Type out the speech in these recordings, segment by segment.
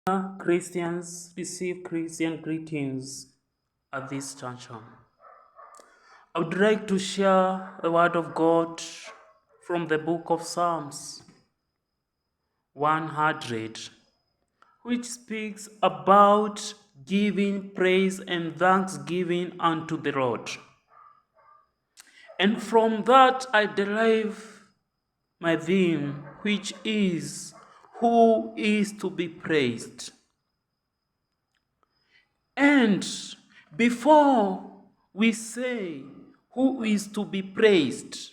Christians receive Christian greetings at this junction. I would like to share the word of God from the book of Psalms 100, which speaks about giving praise and thanksgiving unto the Lord. And from that I derive my theme, which is who is to be praised. And before we say who is to be praised,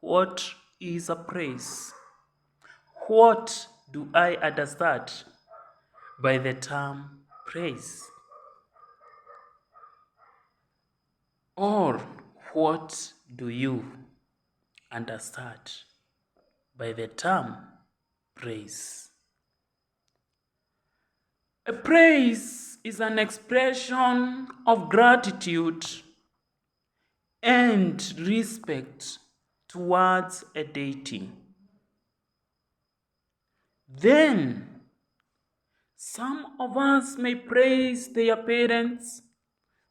what is a praise? What do I understand by the term praise? Or what do you understand by the term praise? A praise is an expression of gratitude and respect towards a deity. Then, some of us may praise their parents,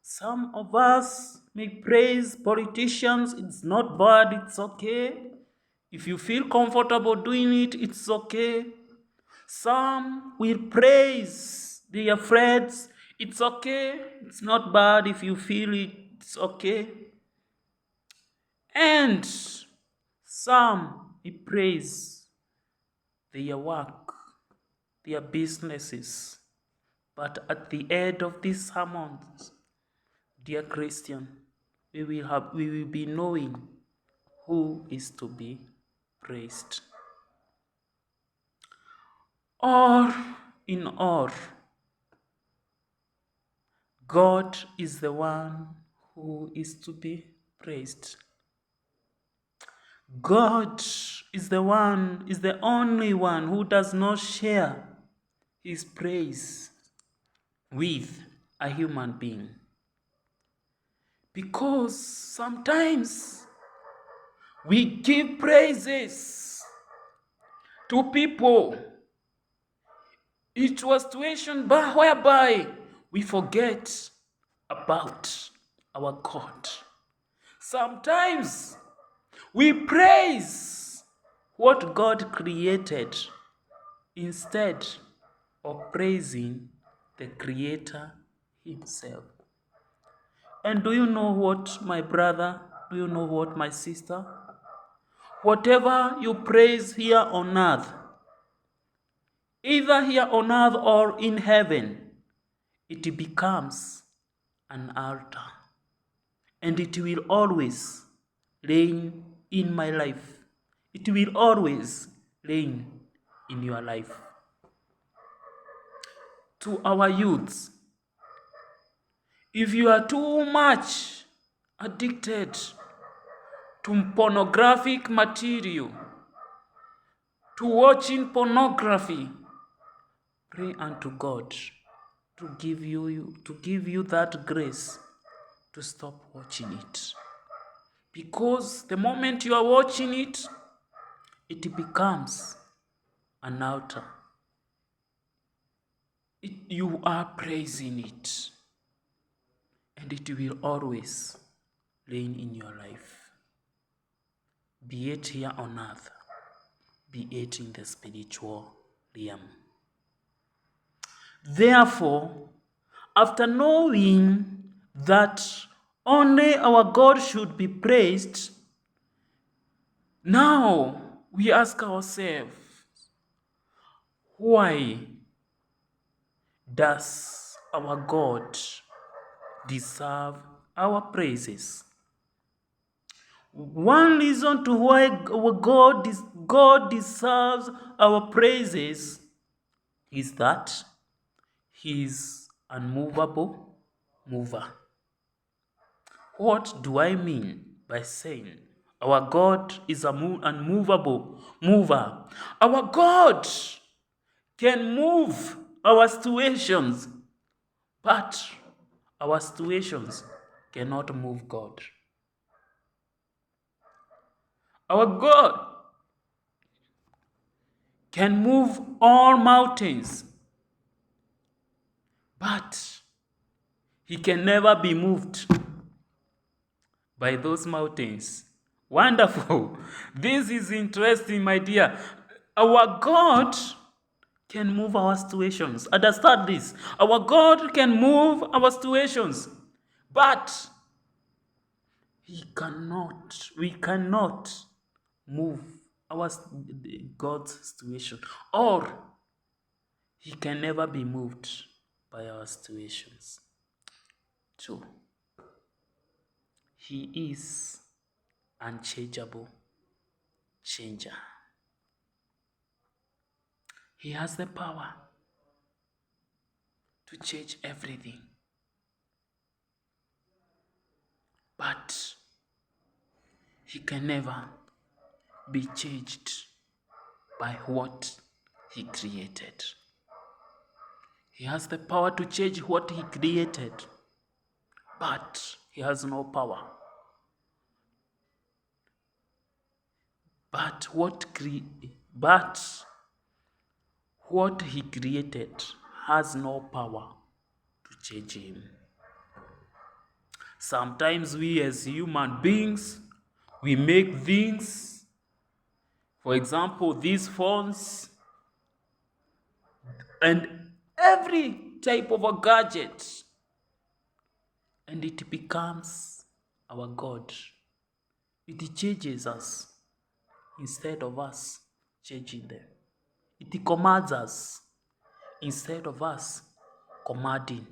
some of us may praise politicians. It's not bad, it's okay. If you feel comfortable doing it, it's okay. Some will praise their friends. It's okay, it's not bad if you feel it, it's okay. And some will praise their work, their businesses. But at the end of these sermons, dear Christian, we will be knowing who is to be praised. Or in all, God is the one who is to be praised. God is the only one who does not share his praise with a human being. Because sometimes we give praises to people into a situation whereby we forget about our God. Sometimes we praise what God created instead of praising the Creator himself. And do you know what, my brother? Do you know what, my sister? Whatever you praise here on earth, either here on earth or in heaven, it becomes an altar. And it will always reign in my life. It will always reign in your life. To our youths, if you are too much addicted to pornographic material, to watching pornography, pray unto God to give you that grace to stop watching it. Because the moment you are watching it, it becomes an altar. You are praising it, and it will always reign in your life, be it here on earth, be it in the spiritual realm. Therefore, after knowing that only our God should be praised, now we ask ourselves, why does our God deserve our praises? One reason to why our God deserves our praises is that he is unmovable mover. What do I mean by saying our God is an unmovable mover? Our God can move our situations, but our situations cannot move God. Our God can move all mountains, but he can never be moved by those mountains. Wonderful. This is interesting, my dear. Our God can move our situations. Understand this. Our God can move our situations, but we cannot move our God's situation, or he can never be moved by our situations. So, he is unchangeable changer. He has the power to change everything. But he can never be changed by what he created. He has the power to change what he created, but he has no power. But what he created has no power to change him. Sometimes we as human beings, we make things, for example, these phones and every type of a gadget, and it becomes our God. It changes us instead of us changing them. It commands us instead of us commanding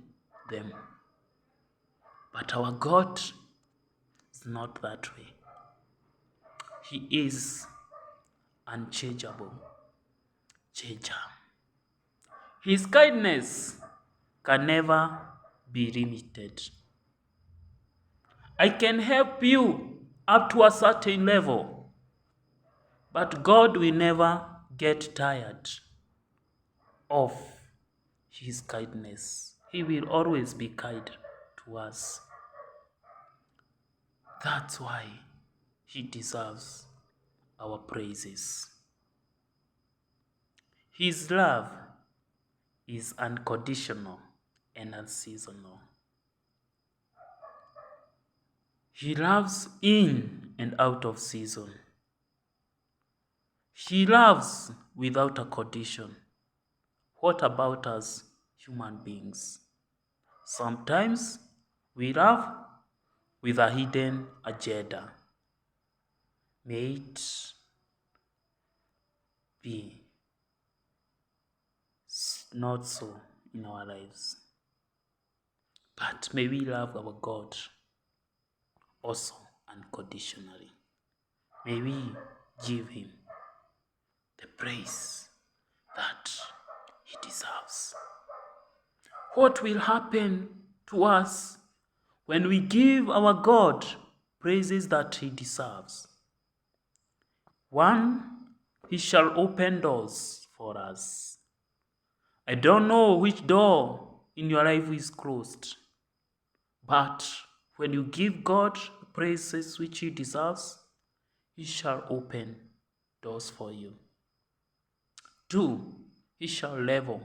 them. But our God is not that way. He is unchangeable changer. His kindness can never be limited. I can help you up to a certain level, but God will never get tired of his kindness. He will always be kind to us. That's why he deserves our praises. His love is unconditional and unseasonal. He loves in and out of season. He loves without a condition. What about us human beings? Sometimes we love with a hidden agenda. May it be not so in our lives. But may we love our God also unconditionally. May we give him the praise that he deserves. What will happen to us when we give our God praises that he deserves? One, he shall open doors for us. I don't know which door in your life is closed, but when you give God praises which he deserves, he shall open doors for you. Two, he shall level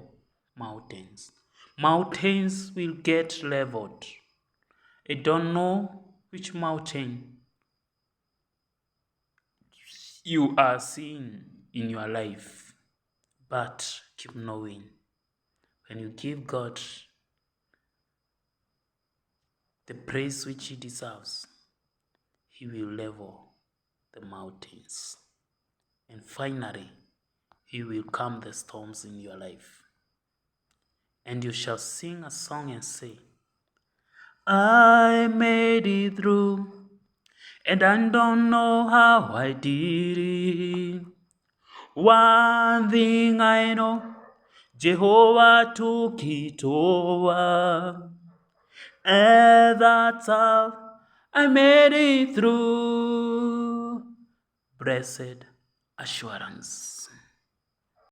mountains. Mountains will get leveled. I don't know which mountain you are seeing in your life, but keep knowing when you give God the praise which he deserves, he will level the mountains. And finally, he will calm the storms in your life. And you shall sing a song and say, I made it through, and I don't know how I did it. One thing I know, Jehovah took it over. And that's how I made it through. Blessed assurance.